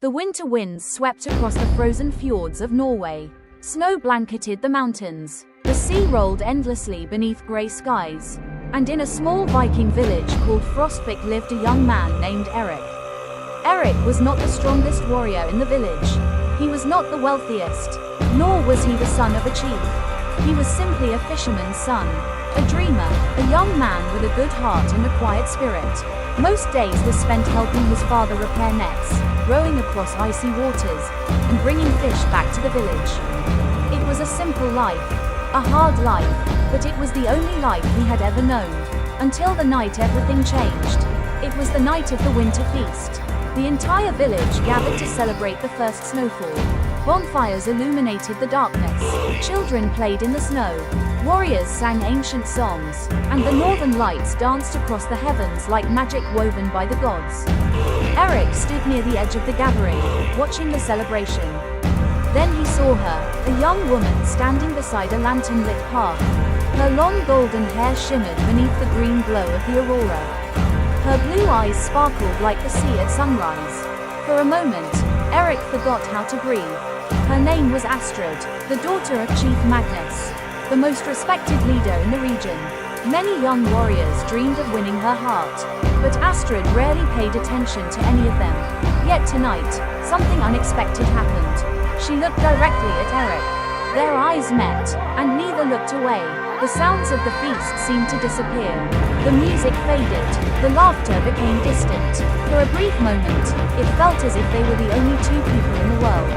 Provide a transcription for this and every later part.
The winter winds swept across the frozen fjords of Norway. Snow blanketed the mountains. The sea rolled endlessly beneath grey skies. And in a small Viking village called Frostvik lived a young man named Erik. Erik was not the strongest warrior in the village. He was not the wealthiest, nor was he the son of a chief. He was simply a fisherman's son, a dreamer, a young man with a good heart and a quiet spirit. Most days were spent helping his father repair nets, rowing across icy waters, and bringing fish back to the village. It was a simple life, a hard life, but it was the only life he had ever known, until the night everything changed. It was the night of the winter feast. The entire village gathered to celebrate the first snowfall. Bonfires illuminated the darkness. Children played in the snow. Warriors sang ancient songs, and the northern lights danced across the heavens like magic woven by the gods. Erik stood near the edge of the gathering, watching the celebration. Then he saw her, a young woman standing beside a lantern-lit path. Her long golden hair shimmered beneath the green glow of the aurora. Her blue eyes sparkled like the sea at sunrise. For a moment, Erik forgot how to breathe. Her name was Astrid, the daughter of Chief Magnus, the most respected leader in the region. Many young warriors dreamed of winning her heart, but Astrid rarely paid attention to any of them. Yet tonight, something unexpected happened. She looked directly at Erik. Their eyes met, and neither looked away. The sounds of the feast seemed to disappear. The music faded. The laughter became distant. For a brief moment, it felt as if they were the only two people in the world.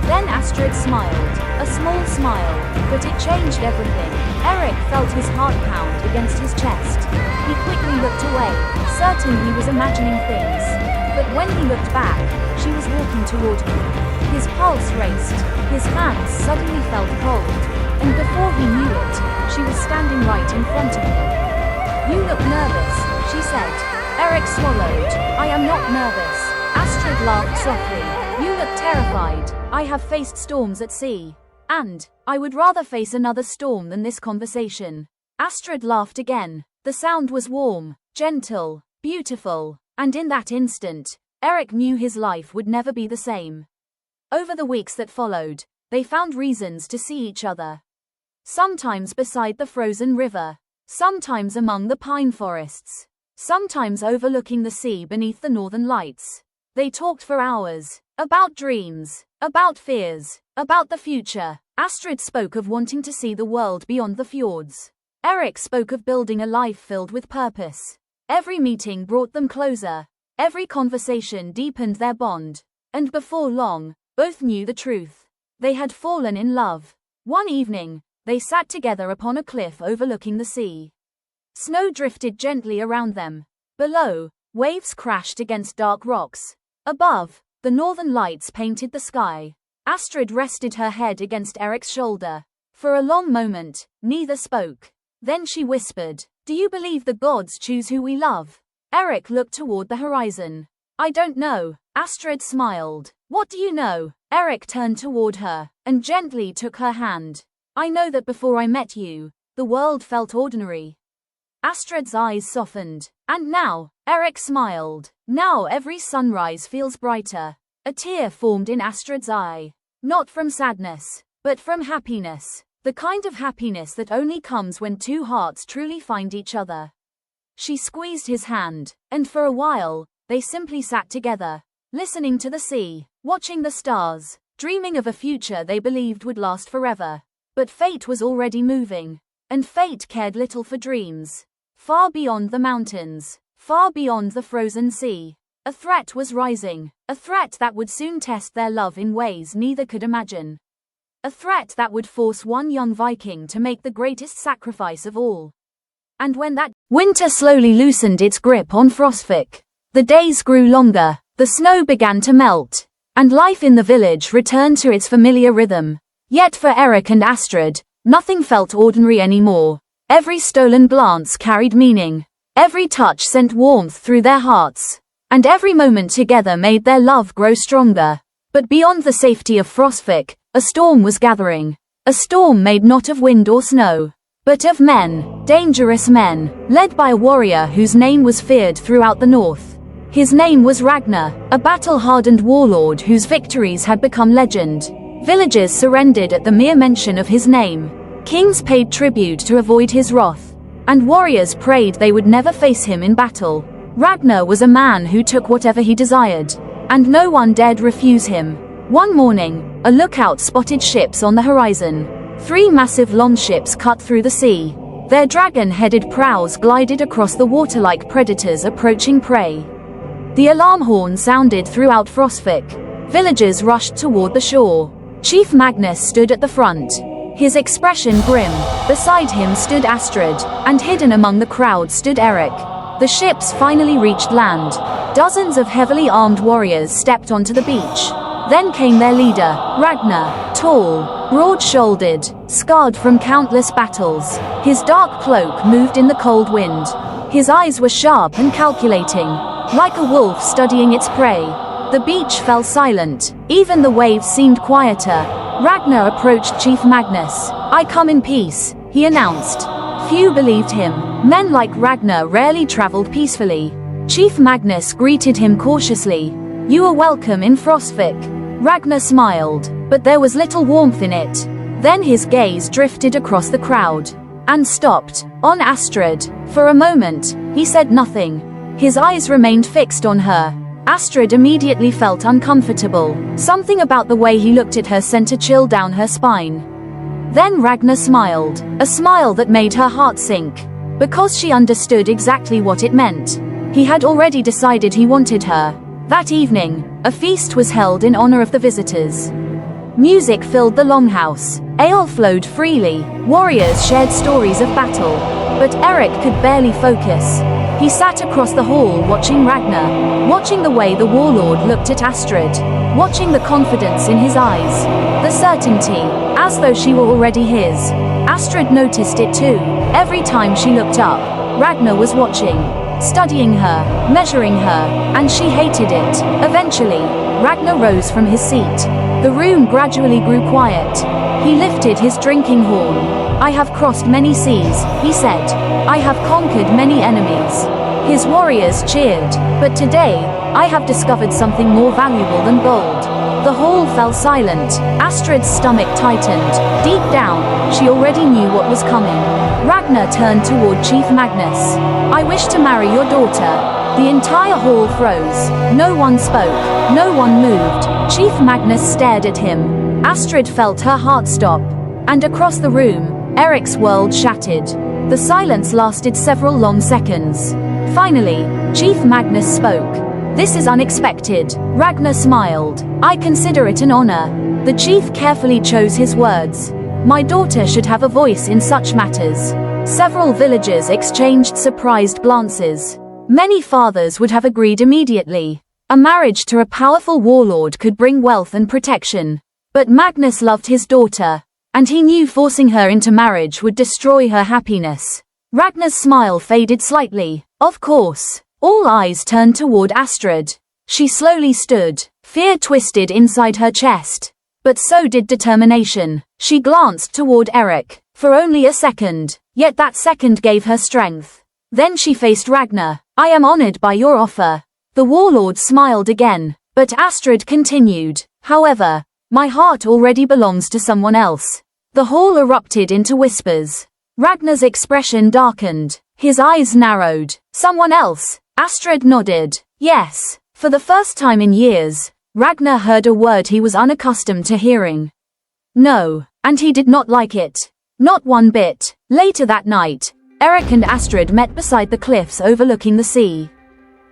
Then Astrid smiled, a small smile, but it changed everything. Erik felt his heart pound against his chest. He quickly looked away, certain he was imagining things. But when he looked back, she was walking toward him. His pulse raced, his hands suddenly felt cold, and before he knew it, she was standing right in front of him. "You look nervous," she said. Erik swallowed. "I am not nervous." Astrid laughed softly. "You look terrified. I have faced storms at sea. And I would rather face another storm than this conversation." Astrid laughed again. The sound was warm, gentle, beautiful, and in that instant, Erik knew his life would never be the same. Over the weeks that followed, they found reasons to see each other. Sometimes beside the frozen river, sometimes among the pine forests, sometimes overlooking the sea beneath the northern lights. They talked for hours, about dreams, about fears, about the future. Astrid spoke of wanting to see the world beyond the fjords. Erik spoke of building a life filled with purpose. Every meeting brought them closer. Every conversation deepened their bond. And before long, both knew the truth. They had fallen in love. One evening, they sat together upon a cliff overlooking the sea. Snow drifted gently around them. Below, waves crashed against dark rocks. Above, the northern lights painted the sky. Astrid rested her head against Erik's shoulder. For a long moment, neither spoke. Then she whispered, "Do you believe the gods choose who we love?" Erik looked toward the horizon. "I don't know." Astrid smiled. "What do you know?" Erik turned toward her, and gently took her hand. "I know that before I met you, the world felt ordinary." Astrid's eyes softened. "And now?" Erik smiled. "Now every sunrise feels brighter." A tear formed in Astrid's eye. Not from sadness, but from happiness. The kind of happiness that only comes when two hearts truly find each other. She squeezed his hand, and for a while, they simply sat together, listening to the sea, watching the stars, dreaming of a future they believed would last forever. But fate was already moving, and fate cared little for dreams. Far beyond the mountains, far beyond the frozen sea, a threat was rising, a threat that would soon test their love in ways neither could imagine. A threat that would force one young Viking to make the greatest sacrifice of all. And when that winter slowly loosened its grip on Frostvik, the days grew longer, the snow began to melt, and life in the village returned to its familiar rhythm. Yet for Erik and Astrid, nothing felt ordinary anymore. Every stolen glance carried meaning. Every touch sent warmth through their hearts. And every moment together made their love grow stronger. But beyond the safety of Frostvik, a storm was gathering. A storm made not of wind or snow, but of men, dangerous men, led by a warrior whose name was feared throughout the north. His name was Ragnor, a battle-hardened warlord whose victories had become legend. Villagers surrendered at the mere mention of his name. Kings paid tribute to avoid his wrath, and warriors prayed they would never face him in battle. Ragnor was a man who took whatever he desired, and no one dared refuse him. One morning, a lookout spotted ships on the horizon. 3 massive longships cut through the sea. Their dragon-headed prows glided across the water like predators approaching prey. The alarm horn sounded throughout Frostvik. Villagers rushed toward the shore. Chief Magnus stood at the front, his expression grim. Beside him stood Astrid, and hidden among the crowd stood Erik. The ships finally reached land. Dozens of heavily armed warriors stepped onto the beach. Then came their leader, Ragnor, tall, broad-shouldered, scarred from countless battles. His dark cloak moved in the cold wind. His eyes were sharp and calculating, like a wolf studying its prey. The beach fell silent. Even the waves seemed quieter. Ragnor approached Chief Magnus. "I come in peace," he announced. Few believed him. Men like Ragnor rarely traveled peacefully. Chief Magnus greeted him cautiously. "You are welcome in Frostvik." Ragnor smiled, but there was little warmth in it. Then his gaze drifted across the crowd, and stopped on Astrid. For a moment, he said nothing. His eyes remained fixed on her. Astrid immediately felt uncomfortable. Something about the way he looked at her sent a chill down her spine. Then Ragnor smiled, a smile that made her heart sink, because she understood exactly what it meant. He had already decided he wanted her. That evening, a feast was held in honor of the visitors. Music filled the longhouse. Ale flowed freely. Warriors shared stories of battle. But Erik could barely focus. He sat across the hall watching Ragnor, watching the way the warlord looked at Astrid, watching the confidence in his eyes, the certainty, as though she were already his. Astrid noticed it too. Every time she looked up, Ragnor was watching, studying her, measuring her, and she hated it. Eventually, Ragnor rose from his seat. The room gradually grew quiet. He lifted his drinking horn. "I have crossed many seas," he said. "I have conquered many enemies." His warriors cheered. "But today, I have discovered something more valuable than gold." The hall fell silent. Astrid's stomach tightened. Deep down, she already knew what was coming. Ragnor turned toward Chief Magnus. "I wish to marry your daughter." The entire hall froze. No one spoke. No one moved. Chief Magnus stared at him. Astrid felt her heart stop. And across the room, Erik's world shattered. The silence lasted several long seconds. Finally, Chief Magnus spoke. "This is unexpected." Ragnor smiled. "I consider it an honor." The chief carefully chose his words. "My daughter should have a voice in such matters." Several villagers exchanged surprised glances. Many fathers would have agreed immediately. A marriage to a powerful warlord could bring wealth and protection. But Magnus loved his daughter, and he knew forcing her into marriage would destroy her happiness. Ragnar's smile faded slightly. Of course. All eyes turned toward Astrid. She slowly stood, fear twisted inside her chest. But so did determination. She glanced toward Erik, for only a second, yet that second gave her strength. Then she faced Ragnor. "I am honored by your offer." The warlord smiled again, but Astrid continued. "However, my heart already belongs to someone else." The hall erupted into whispers. Ragnar's expression darkened. His eyes narrowed. "Someone else?" Astrid nodded. "Yes." For the first time in years, Ragnor heard a word he was unaccustomed to hearing. "No." And he did not like it. Not one bit. Later that night, Erik and Astrid met beside the cliffs overlooking the sea.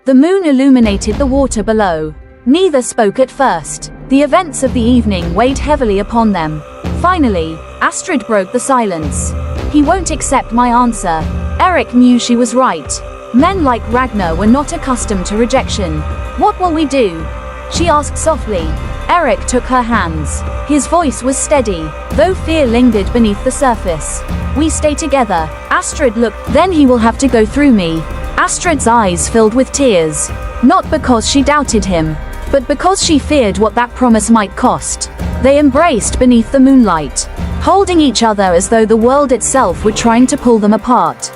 The moon illuminated the water below. Neither spoke at first. The events of the evening weighed heavily upon them. Finally, Astrid broke the silence. "He won't accept my answer." Erik knew she was right. Men like Ragnor were not accustomed to rejection. "What will we do?" she asked softly. Erik took her hands. His voice was steady, though fear lingered beneath the surface. "We stay together." Astrid looked. "Then he will have to go through me." Astrid's eyes filled with tears. Not because she doubted him, but because she feared what that promise might cost. They embraced beneath the moonlight, holding each other as though the world itself were trying to pull them apart.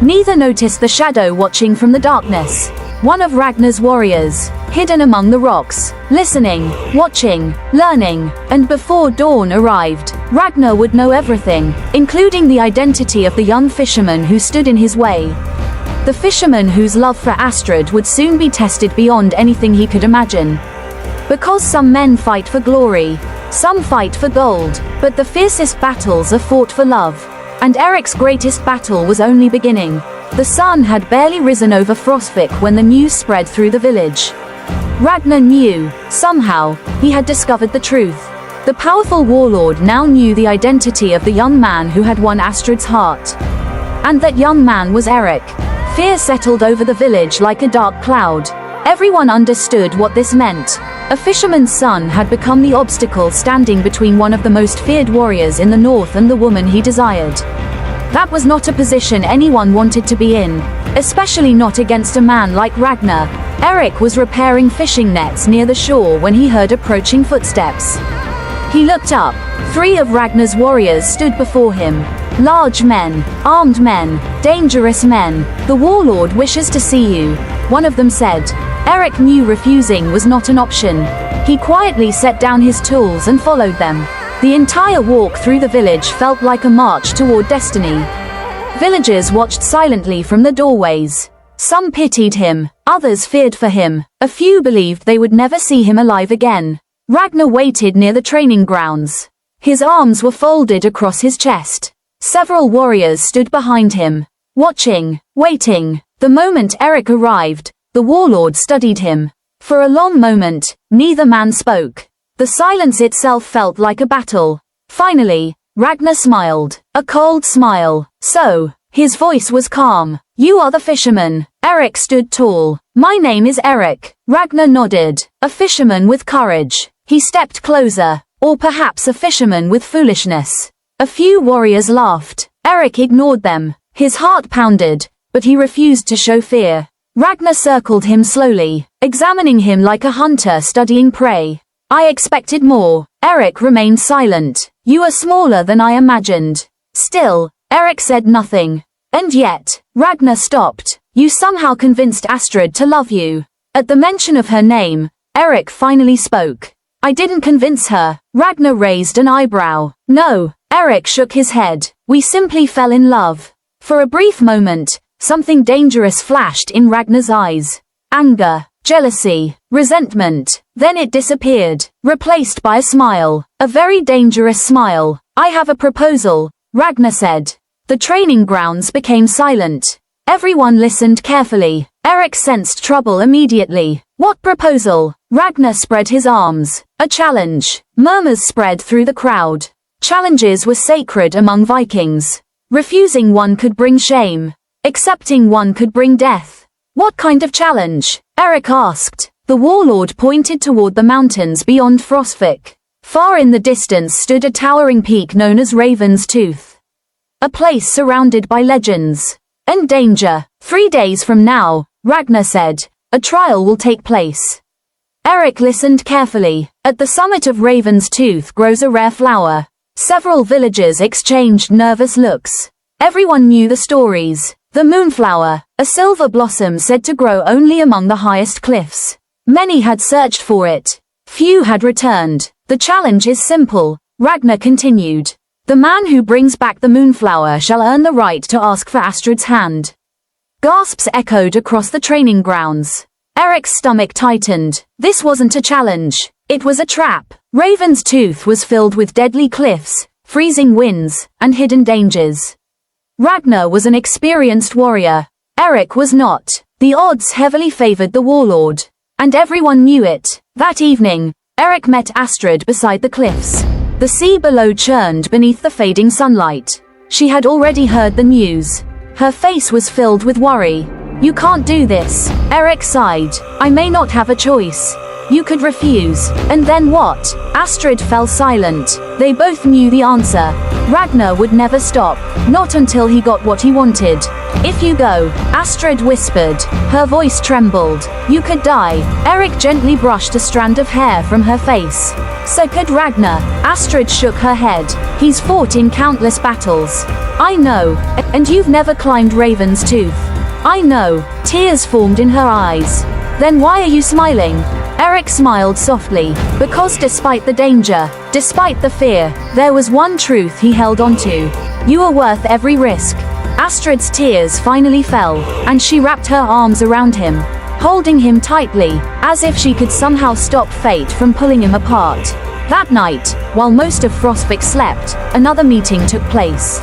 Neither noticed the shadow watching from the darkness. one of Ragnar's warriors, hidden among the rocks, listening, watching, learning, and before dawn arrived, Ragnor would know everything, including the identity of the young fisherman who stood in his way. The fisherman whose love for Astrid would soon be tested beyond anything he could imagine. Because some men fight for glory, some fight for gold, but the fiercest battles are fought for love. And Erik's greatest battle was only beginning. The sun had barely risen over Frostvik when the news spread through the village. Ragnor knew, somehow, he had discovered the truth. The powerful warlord now knew the identity of the young man who had won Astrid's heart. And that young man was Erik. Fear settled over the village like a dark cloud. Everyone understood what this meant. A fisherman's son had become the obstacle standing between one of the most feared warriors in the north and the woman he desired. That was not a position anyone wanted to be in, especially not against a man like Ragnor. Erik was repairing fishing nets near the shore when he heard approaching footsteps. He looked up. 3 of Ragnar's warriors stood before him. Large men, armed men, dangerous men. The warlord wishes to see you, one of them said. Erik knew refusing was not an option. He quietly set down his tools and followed them. The entire walk through the village felt like a march toward destiny. Villagers watched silently from the doorways. Some pitied him, others feared for him, a few believed they would never see him alive again. Ragnor waited near the training grounds. His arms were folded across his chest. Several warriors stood behind him, watching, waiting. The moment Erik arrived, the warlord studied him. For a long moment, neither man spoke. The silence itself felt like a battle. Finally, Ragnor smiled, a cold smile. So, his voice was calm. You are the fisherman. Erik stood tall. My name is Erik. Ragnor nodded. A fisherman with courage. He stepped closer. Or perhaps a fisherman with foolishness. A few warriors laughed. Erik ignored them. His heart pounded, but he refused to show fear. Ragnor circled him slowly, examining him like a hunter studying prey. I expected more. Erik remained silent. You are smaller than I imagined. Still, Erik said nothing. And yet, Ragnor stopped. You somehow convinced Astrid to love you. At the mention of her name, Erik finally spoke. I didn't convince her. Ragnor raised an eyebrow. No. Erik shook his head. We simply fell in love. For a brief moment, something dangerous flashed in Ragnar's eyes. Anger, jealousy, resentment. Then it disappeared, replaced by a smile. A very dangerous smile. I have a proposal, Ragnor said. The training grounds became silent. Everyone listened carefully. Erik sensed trouble immediately. What proposal? Ragnor spread his arms. A challenge. Murmurs spread through the crowd. Challenges were sacred among Vikings. Refusing one could bring shame. Accepting one could bring death. What kind of challenge? Erik asked. The warlord pointed toward the mountains beyond Frostvik. Far in the distance stood a towering peak known as Raven's Tooth. A place surrounded by legends. And danger. 3 days from now, Ragnor said, a trial will take place. Erik listened carefully. At the summit of Raven's Tooth grows a rare flower. Several villagers exchanged nervous looks. Everyone knew the stories. The moonflower, a silver blossom said to grow only among the highest cliffs. Many had searched for it. Few had returned. The challenge is simple, Ragnor continued. The man who brings back the moonflower shall earn the right to ask for Astrid's hand. Gasps echoed across the training grounds. Erik's stomach tightened. This wasn't a challenge. It was a trap. Raven's Tooth was filled with deadly cliffs, freezing winds, and hidden dangers. Ragnor was an experienced warrior. Erik was not. The odds heavily favored the warlord. And everyone knew it. That evening, Erik met Astrid beside the cliffs. The sea below churned beneath the fading sunlight. She had already heard the news. Her face was filled with worry. You can't do this. Erik sighed. I may not have a choice. You could refuse. And then what? Astrid fell silent. They both knew the answer. Ragnor would never stop. Not until he got what he wanted. If you go, Astrid whispered. Her voice trembled. You could die. Erik gently brushed a strand of hair from her face. So could Ragnor. Astrid shook her head. He's fought in countless battles. I know. And you've never climbed Raven's Tooth. I know. Tears formed in her eyes. Then why are you smiling? Erik smiled softly, because despite the danger, despite the fear, there was one truth he held onto. You are worth every risk. Astrid's tears finally fell, and she wrapped her arms around him, holding him tightly, as if she could somehow stop fate from pulling him apart. That night, while most of Frostwick slept, another meeting took place.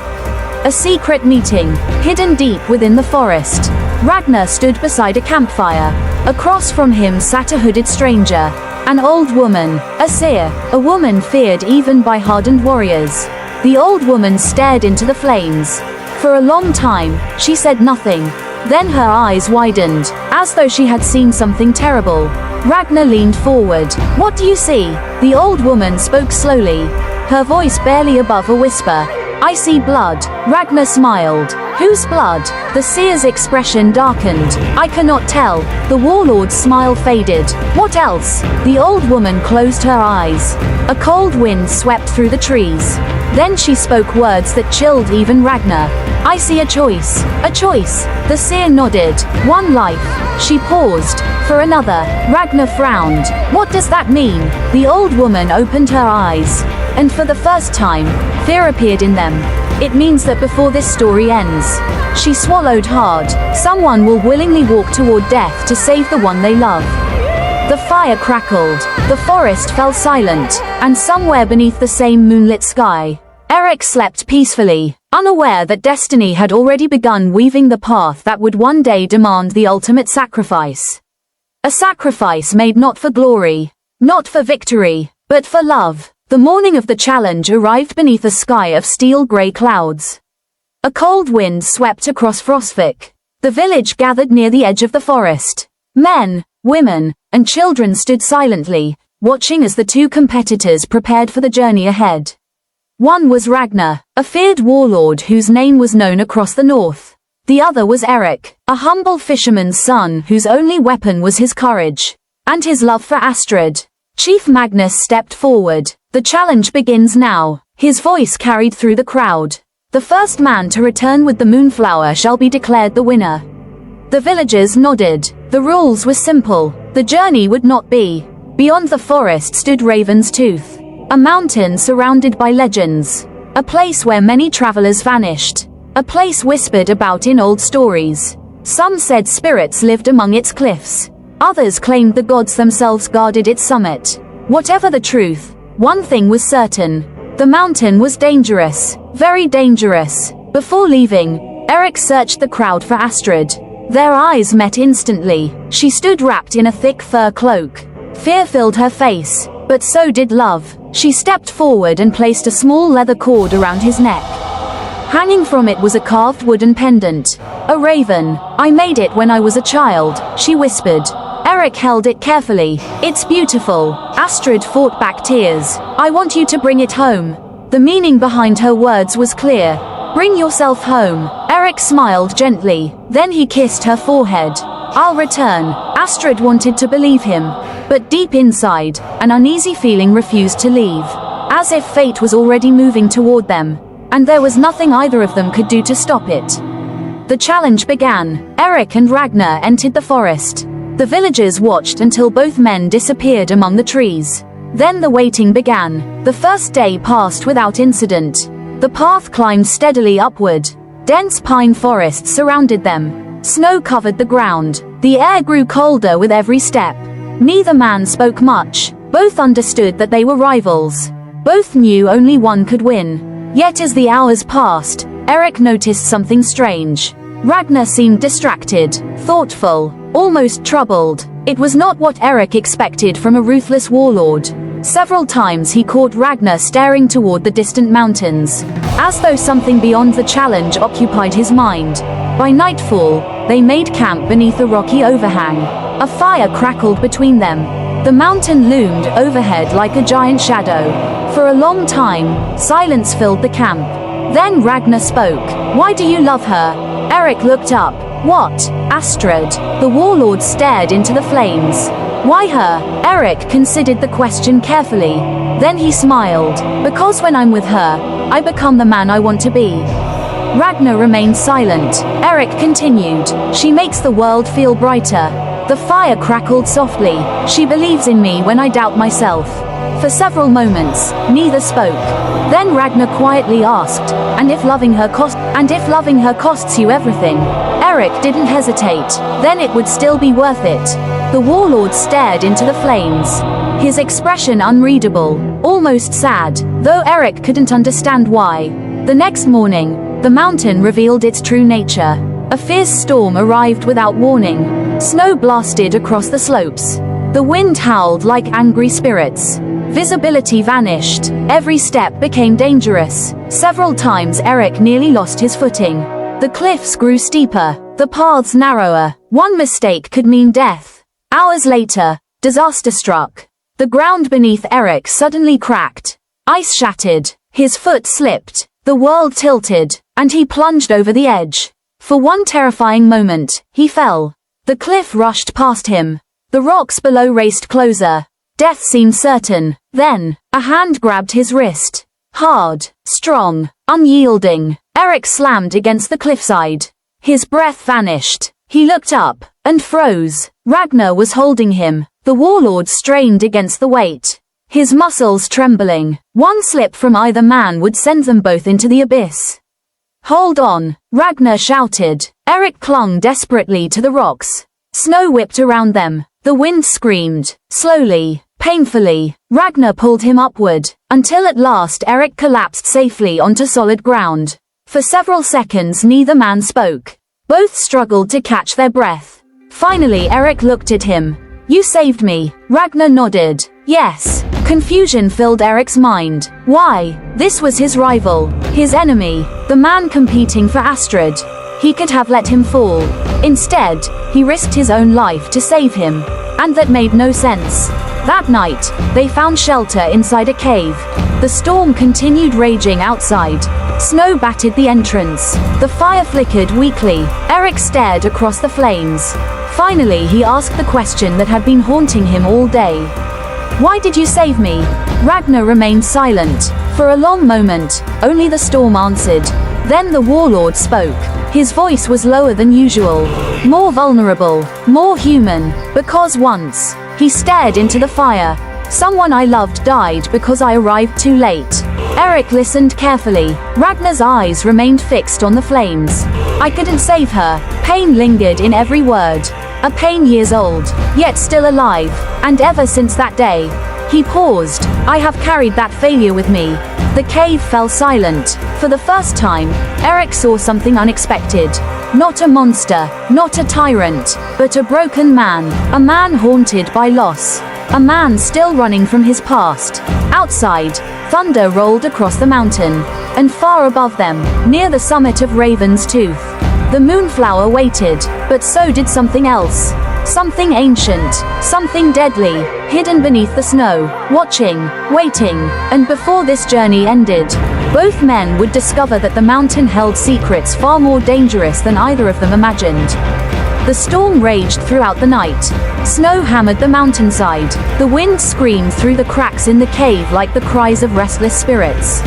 A secret meeting, hidden deep within the forest. Ragnor stood beside a campfire. Across from him sat a hooded stranger, an old woman, a seer, a woman feared even by hardened warriors. The old woman stared into the flames. For a long time, she said nothing. Then her eyes widened, as though she had seen something terrible. Ragnor leaned forward. What do you see? The old woman spoke slowly, her voice barely above a whisper. I see blood. Ragnor smiled. Whose blood? The seer's expression darkened. I cannot tell. The warlord's smile faded. What else? The old woman closed her eyes. A cold wind swept through the trees. Then she spoke words that chilled even Ragnor. I see a choice. A choice. The seer nodded. One life. She paused. For another. Ragnor frowned. What does that mean? The old woman opened her eyes. And for the first time, fear appeared in them. It means that before this story ends, she swallowed hard, someone will willingly walk toward death to save the one they love. The fire crackled, the forest fell silent, and somewhere beneath the same moonlit sky, Erik slept peacefully, unaware that destiny had already begun weaving the path that would one day demand the ultimate sacrifice. A sacrifice made not for glory, not for victory, but for love. The morning of the challenge arrived beneath a sky of steel-gray clouds. A cold wind swept across Frostwick. The village gathered near the edge of the forest. Men, women, and children stood silently, watching as the two competitors prepared for the journey ahead. One was Ragnor, a feared warlord whose name was known across the north. The other was Erik, a humble fisherman's son whose only weapon was his courage and his love for Astrid. Chief Magnus stepped forward. The challenge begins now. His voice carried through the crowd. The first man to return with the moonflower shall be declared the winner. The villagers nodded. The rules were simple. The journey would not be. Beyond the forest stood Raven's Tooth, a mountain surrounded by legends. A place where many travelers vanished. A place whispered about in old stories. Some said spirits lived among its cliffs. Others claimed the gods themselves guarded its summit. Whatever the truth, one thing was certain. The mountain was dangerous, very dangerous. Before leaving, Erik searched the crowd for Astrid. Their eyes met instantly. She stood wrapped in a thick fur cloak. Fear filled her face, but so did love. She stepped forward and placed a small leather cord around his neck. Hanging from it was a carved wooden pendant. A raven. I made it when I was a child, she whispered. Erik held it carefully. It's beautiful. Astrid fought back tears. I want you to bring it home. The meaning behind her words was clear. Bring yourself home. Erik smiled gently. Then he kissed her forehead. I'll return. Astrid wanted to believe him. But deep inside, an uneasy feeling refused to leave. As if fate was already moving toward them. And there was nothing either of them could do to stop it. The challenge began. Erik and Ragnor entered the forest. The villagers watched until both men disappeared among the trees. Then the waiting began. The first day passed without incident. The path climbed steadily upward. Dense pine forests surrounded them. Snow covered the ground. The air grew colder with every step. Neither man spoke much. Both understood that they were rivals. Both knew only one could win. Yet as the hours passed, Erik noticed something strange. Ragnor seemed distracted, thoughtful, almost troubled. It was not what Erik expected from a ruthless warlord. Several times he caught Ragnor staring toward the distant mountains, as though something beyond the challenge occupied his mind. By nightfall, they made camp beneath a rocky overhang. A fire crackled between them. The mountain loomed overhead like a giant shadow. For a long time, silence filled the camp. Then Ragnor spoke. Why do you love her? Erik looked up. What? Astrid. The warlord stared into the flames. Why her? Erik considered the question carefully. Then he smiled. Because when I'm with her, I become the man I want to be. Ragnor remained silent. Erik continued. She makes the world feel brighter. The fire crackled softly. She believes in me when I doubt myself. For several moments, neither spoke. Then Ragnor quietly asked, and if loving her costs you everything? Erik didn't hesitate. Then it would still be worth it. The warlord stared into the flames. His expression unreadable, almost sad, though Erik couldn't understand why. The next morning, the mountain revealed its true nature. A fierce storm arrived without warning. Snow blasted across the slopes. The wind howled like angry spirits. Visibility vanished. Every step became dangerous. Several times Erik nearly lost his footing. The cliffs grew steeper, the paths narrower. One mistake could mean death. Hours later, disaster struck. The ground beneath Erik suddenly cracked. Ice shattered. His foot slipped. The world tilted, and he plunged over the edge. For one terrifying moment, he fell. The cliff rushed past him. The rocks below raced closer. Death seemed certain. Then, a hand grabbed his wrist. Hard, strong, unyielding. Erik slammed against the cliffside. His breath vanished. He looked up, and froze. Ragnor was holding him. The warlord strained against the weight. His muscles trembling. One slip from either man would send them both into the abyss. Hold on, Ragnor shouted. Erik clung desperately to the rocks. Snow whipped around them. The wind screamed. Slowly, painfully, Ragnor pulled him upward, until at last Erik collapsed safely onto solid ground. For several seconds neither man spoke. Both struggled to catch their breath. Finally Erik looked at him. You saved me. Ragnor nodded. Yes. Confusion filled Erik's mind. Why? This was his rival, his enemy, the man competing for Astrid. He could have let him fall. Instead, he risked his own life to save him. And that made no sense. That night, they found shelter inside a cave. The storm continued raging outside. Snow battered the entrance. The fire flickered weakly. Erik stared across the flames. Finally, he asked the question that had been haunting him all day. Why did you save me? Ragnor remained silent. For a long moment, only the storm answered. Then the warlord spoke. His voice was lower than usual. More vulnerable, more human. Because once, he stared into the fire. Someone I loved died because I arrived too late. Erik listened carefully. Ragnar's eyes remained fixed on the flames. I couldn't save her. Pain lingered in every word. A pain years old, yet still alive. And ever since that day, he paused. I have carried that failure with me. The cave fell silent. For the first time, Erik saw something unexpected. Not a monster, not a tyrant, but a broken man. A man haunted by loss. A man still running from his past. Outside, thunder rolled across the mountain. And far above them, near the summit of Raven's Tooth, the moonflower waited, but so did something else. Something ancient, something deadly, hidden beneath the snow, watching, waiting, and before this journey ended, both men would discover that the mountain held secrets far more dangerous than either of them imagined. The storm raged throughout the night. Snow hammered the mountainside. The wind screamed through the cracks in the cave like the cries of restless spirits.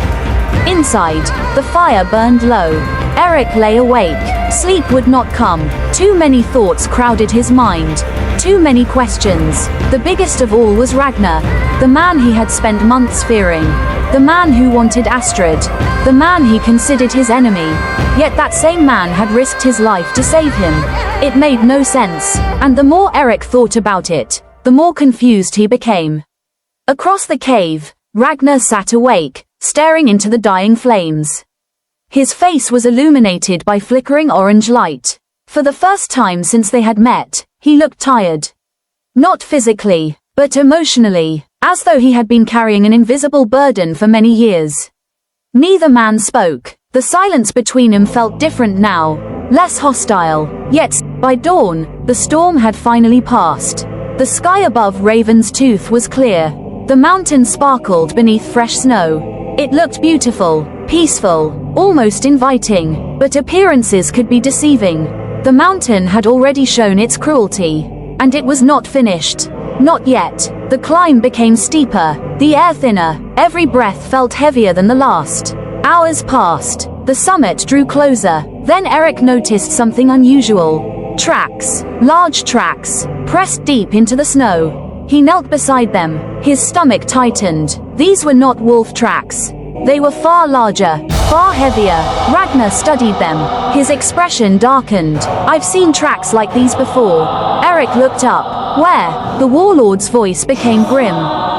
Inside, the fire burned low. Erik lay awake. Sleep would not come. Too many thoughts crowded his mind. Too many questions. The biggest of all was Ragnor, the man he had spent months fearing. The man who wanted Astrid. The man he considered his enemy. Yet that same man had risked his life to save him. It made no sense. And the more Erik thought about it, the more confused he became. Across the cave, Ragnor sat awake, staring into the dying flames. His face was illuminated by flickering orange light. For the first time since they had met, he looked tired. Not physically, but emotionally, as though he had been carrying an invisible burden for many years. Neither man spoke. The silence between them felt different now, less hostile. Yet, by dawn, the storm had finally passed. The sky above Raven's Tooth was clear. The mountain sparkled beneath fresh snow. It looked beautiful, peaceful, almost inviting, but appearances could be deceiving. The mountain had already shown its cruelty, and it was not finished. Not yet. The climb became steeper, the air thinner, every breath felt heavier than the last. Hours passed. The summit drew closer. Then Erik noticed something unusual. Tracks. Large tracks. Pressed deep into the snow. He knelt beside them. His stomach tightened. These were not wolf tracks. They were far larger, far heavier. Ragnor studied them. His expression darkened. I've seen tracks like these before. Erik looked up. Where? The warlord's voice became grim.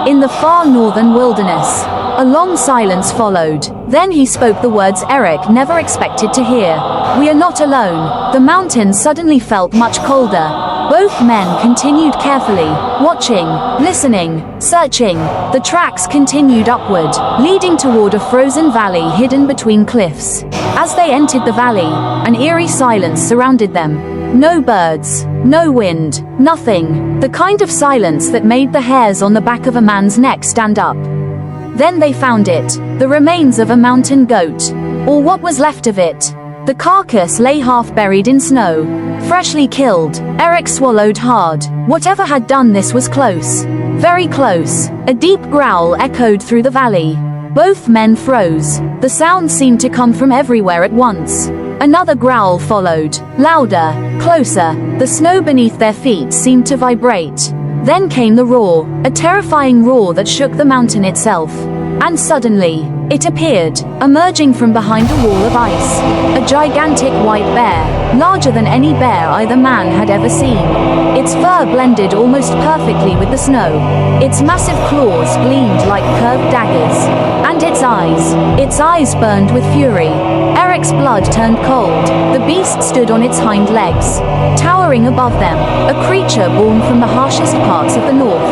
In the far northern wilderness. A long silence followed. Then he spoke the words Erik never expected to hear. We are not alone. The mountains suddenly felt much colder. Both men continued carefully, watching, listening, searching. The tracks continued upward, leading toward a frozen valley hidden between cliffs. As they entered the valley, an eerie silence surrounded them. No birds, no wind, nothing. The kind of silence that made the hairs on the back of a man's neck stand up. Then they found it, the remains of a mountain goat, or what was left of it. The carcass lay half buried in snow, freshly killed. Erik swallowed hard. Whatever had done this was close, very close. A deep growl echoed through the valley. Both men froze. The sound seemed to come from everywhere at once. Another growl followed, louder, closer. The snow beneath their feet seemed to vibrate. Then came the roar, a terrifying roar that shook the mountain itself. And suddenly, it appeared, emerging from behind a wall of ice. A gigantic white bear, larger than any bear either man had ever seen. Its fur blended almost perfectly with the snow. Its massive claws gleamed like curved daggers. And its eyes burned with fury. Erik's blood turned cold. The beast stood on its hind legs, towering above them, a creature born from the harshest parts of the north.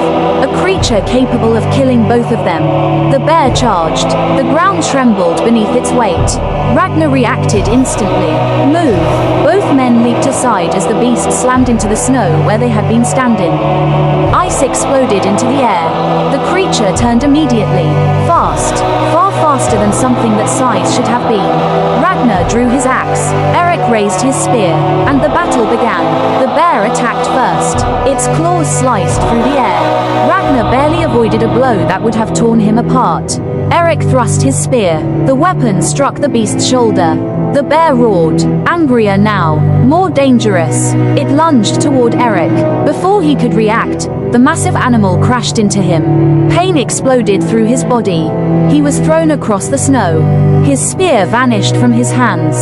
A creature capable of killing both of them. The bear charged. The ground trembled beneath its weight. Ragnor reacted instantly. Move! Both men leaped aside as the beast slammed into the snow where they had been standing. Ice exploded into the air. The creature turned immediately. Fast. Far faster than something that size should have been. Ragnor drew his axe. Erik raised his spear. And the battle began. The bear attacked first. Its claws sliced through the air. Ragnor barely avoided a blow that would have torn him apart. Erik thrust his spear. The weapon struck the beast's shoulder. The bear roared, angrier now, more dangerous. It lunged toward Erik. Before he could react, the massive animal crashed into him. Pain exploded through his body. He was thrown across the snow. His spear vanished from his hands.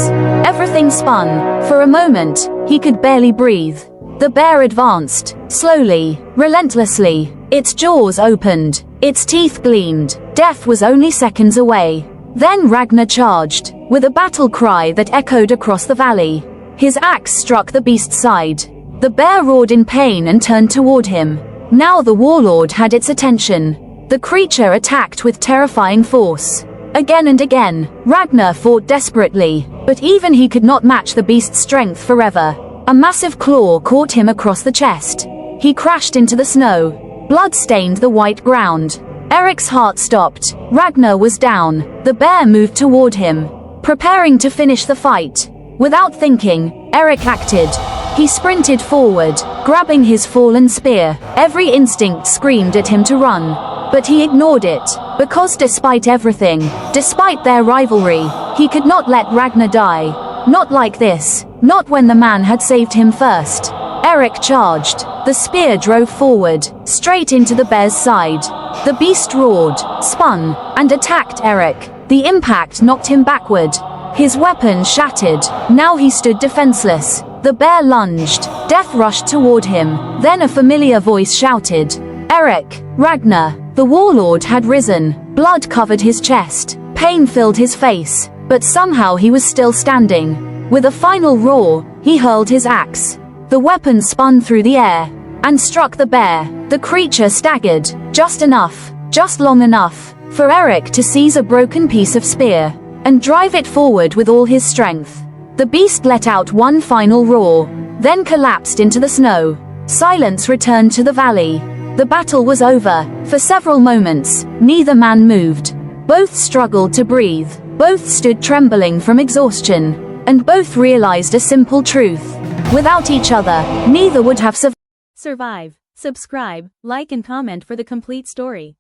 Everything spun. For a moment, he could barely breathe. The bear advanced, slowly, relentlessly. Its jaws opened. Its teeth gleamed. Death was only seconds away. Then Ragnor charged, with a battle cry that echoed across the valley. His axe struck the beast's side. The bear roared in pain and turned toward him. Now the warlord had its attention. The creature attacked with terrifying force. Again and again, Ragnor fought desperately, but even he could not match the beast's strength forever. A massive claw caught him across the chest. He crashed into the snow. Blood stained the white ground. Erik's heart stopped. Ragnor was down. The bear moved toward him, preparing to finish the fight. Without thinking, Erik acted. He sprinted forward, grabbing his fallen spear. Every instinct screamed at him to run, but he ignored it, because despite everything, despite their rivalry, he could not let Ragnor die. Not like this, not when the man had saved him first. Erik charged. The spear drove forward, straight into the bear's side. The beast roared, spun, and attacked Erik. The impact knocked him backward. His weapon shattered. Now he stood defenseless. The bear lunged. Death rushed toward him. Then a familiar voice shouted, "Erik!" Ragnor, the warlord, had risen. Blood covered his chest. Pain filled his face. But somehow he was still standing. With a final roar, he hurled his axe. The weapon spun through the air and struck the bear. The creature staggered, just enough, just long enough, for Erik to seize a broken piece of spear and drive it forward with all his strength. The beast let out one final roar, then collapsed into the snow. Silence returned to the valley. The battle was over. For several moments, neither man moved. Both struggled to breathe. Both stood trembling from exhaustion. And both realized a simple truth. Without each other, neither would have survived. Subscribe, like and comment for the complete story.